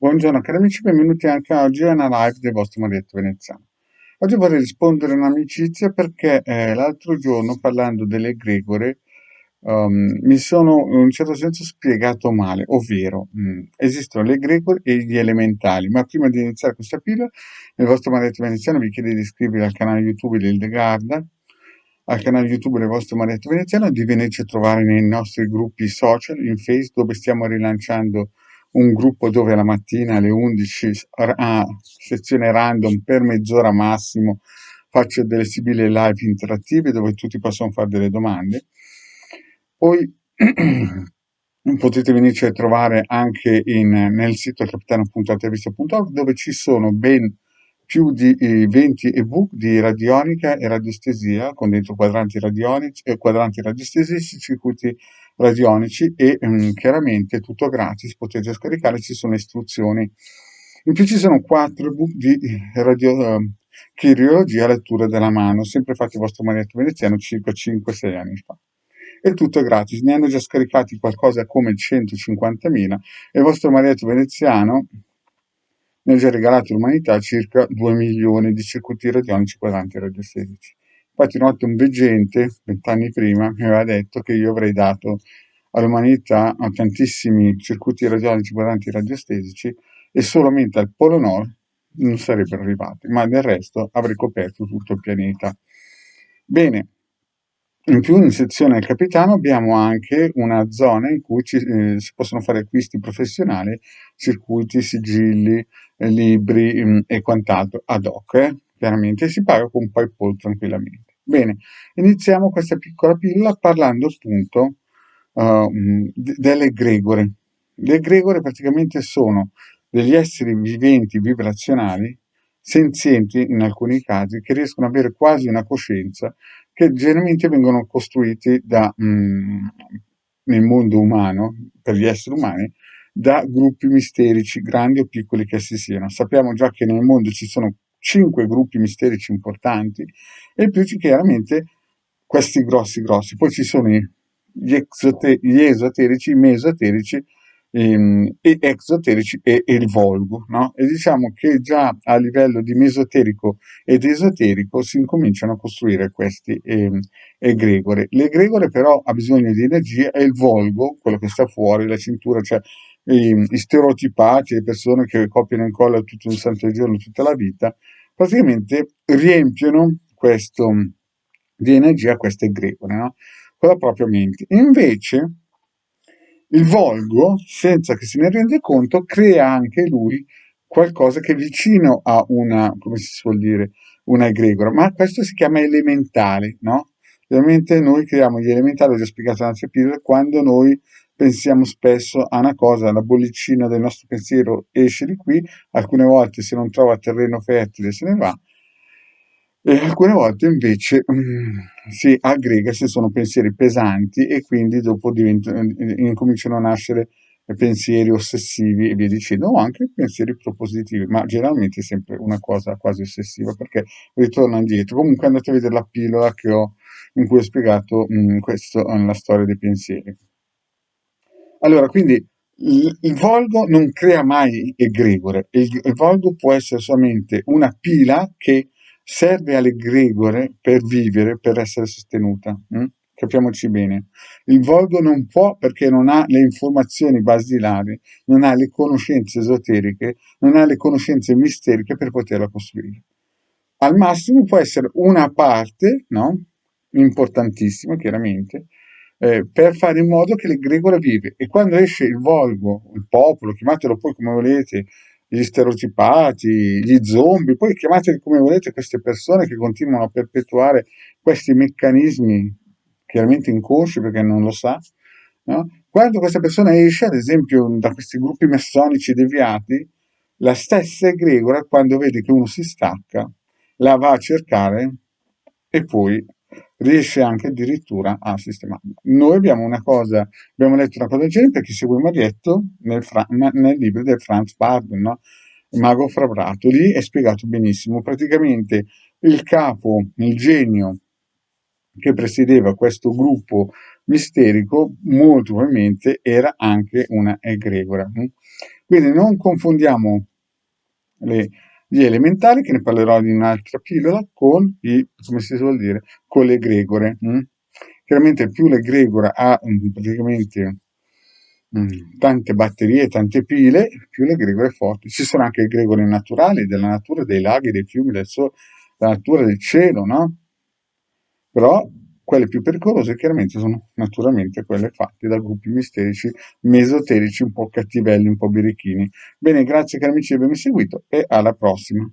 Buongiorno cari amici, benvenuti anche oggi a una live del vostro Marietto Veneziano. Oggi vorrei rispondere a un'amicizia perché l'altro giorno parlando delle egregore mi sono in un certo senso spiegato male, ovvero esistono le egregore e gli elementali, ma prima di iniziare questa pillola nel vostro Marietto Veneziano vi chiedo di iscrivervi al canale YouTube di Hildegarda, al canale YouTube del vostro Marietto Veneziano e di venirci a trovare nei nostri gruppi social in Facebook dove stiamo rilanciando un gruppo dove la mattina alle 11 a sezione random per mezz'ora massimo faccio delle sibille live interattive dove tutti possono fare delle domande. Poi potete venirci a trovare anche nel sito capitano.intervista.org dove ci sono ben più di 20 ebook di radionica e radiostesia con dentro quadranti radionici e quadranti radiostesici, circuiti radionici e chiaramente tutto gratis, potete scaricare, ci sono istruzioni. In più ci sono 4 ebook di chirurgia lettura della mano, sempre fatti il vostro Marietto Veneziano circa 5-6 anni fa. E tutto è gratis, ne hanno già scaricati qualcosa come 150.000 e il vostro Marietto Veneziano ne ha già regalato all'umanità circa 2 milioni di circuiti radionici quadranti radiostesici. Infatti una volta un veggente, 20 anni prima, mi aveva detto che io avrei dato all'umanità a tantissimi circuiti radionici quadranti radiostesici e solamente al Polo Nord non sarebbero arrivati, ma del resto avrei coperto tutto il pianeta. Bene, in più in sezione al capitano abbiamo anche una zona in cui si possono fare acquisti professionali, circuiti, sigilli, libri e quant'altro ad hoc, chiaramente si paga con PayPal tranquillamente. Bene, iniziamo questa piccola pillola parlando appunto delle egregore. Le egregore praticamente sono degli esseri viventi, vibrazionali, senzienti in alcuni casi, che riescono ad avere quasi una coscienza, che generalmente vengono costruiti nel mondo umano, per gli esseri umani, da gruppi misterici, grandi o piccoli che essi siano. Sappiamo già che nel mondo ci sono 5 gruppi misterici importanti e più chiaramente questi grossi. Poi ci sono gli esoterici, i mesoterici e exoterici e il volgo, no? E diciamo che già a livello di mesoterico ed esoterico si incominciano a costruire questi egregore. L'egregore però ha bisogno di energia e il volgo, quello che sta fuori, la cintura, cioè i stereotipati, le persone che copiano e incollano tutto un santo giorno, tutta la vita, praticamente riempiono questo di energia queste egregore, no? Con la propria mente. Invece il volgo, senza che se ne rende conto, crea anche lui qualcosa che è vicino a una, come si suol dire, una egregora, ma questo si chiama elementale, no? Ovviamente noi creiamo gli elementali, ho già spiegato in altre pillole, quando noi pensiamo spesso a una cosa, la bollicina del nostro pensiero esce di qui, alcune volte se non trova terreno fertile se ne va, e alcune volte invece si aggrega se sono pensieri pesanti e quindi dopo incominciano a nascere pensieri ossessivi e via dicendo, o anche pensieri propositivi, ma generalmente è sempre una cosa quasi ossessiva perché ritorna indietro. Comunque andate a vedere la pillola che ho in cui ho spiegato questo, la storia dei pensieri. Allora, quindi il volgo non crea mai egregore, il volgo può essere solamente una pila che serve all'egregore per vivere, per essere sostenuta. Capiamoci bene. Il volgo non può perché non ha le informazioni basilari, non ha le conoscenze esoteriche, non ha le conoscenze misteriche per poterla costruire. Al massimo può essere una parte, no? Importantissima, chiaramente, per fare in modo che l'egregore vive. E quando esce il volgo, il popolo, chiamatelo poi come volete, gli stereotipati, gli zombie, poi chiamateli come volete queste persone che continuano a perpetuare questi meccanismi chiaramente inconsci perché non lo sa, no? Quando questa persona esce, ad esempio, da questi gruppi massonici deviati, la stessa egregora, quando vede che uno si stacca, la va a cercare e poi riesce anche addirittura a sistemarla. Noi abbiamo letto una cosa del genere per chi segue Marietto nel libro del Franz Bardon, no? Il mago Frabrato. Lì è spiegato benissimo. Praticamente il capo, il genio che presiedeva questo gruppo misterico, molto probabilmente era anche una egregora. Quindi non confondiamo gli elementali, che ne parlerò in un'altra pillola, con come si suol dire, con l'egregore. Chiaramente più l'egregore ha praticamente tante batterie, tante pile, più l'egregore è forte. Ci sono anche egregori naturali, della natura, dei laghi, dei fiumi, del sole, della natura del cielo, no? Però quelle più pericolose chiaramente sono naturalmente quelle fatte da gruppi misterici, mesoterici, un po' cattivelli, un po' birichini. Bene, grazie cari amici di avermi seguito e alla prossima.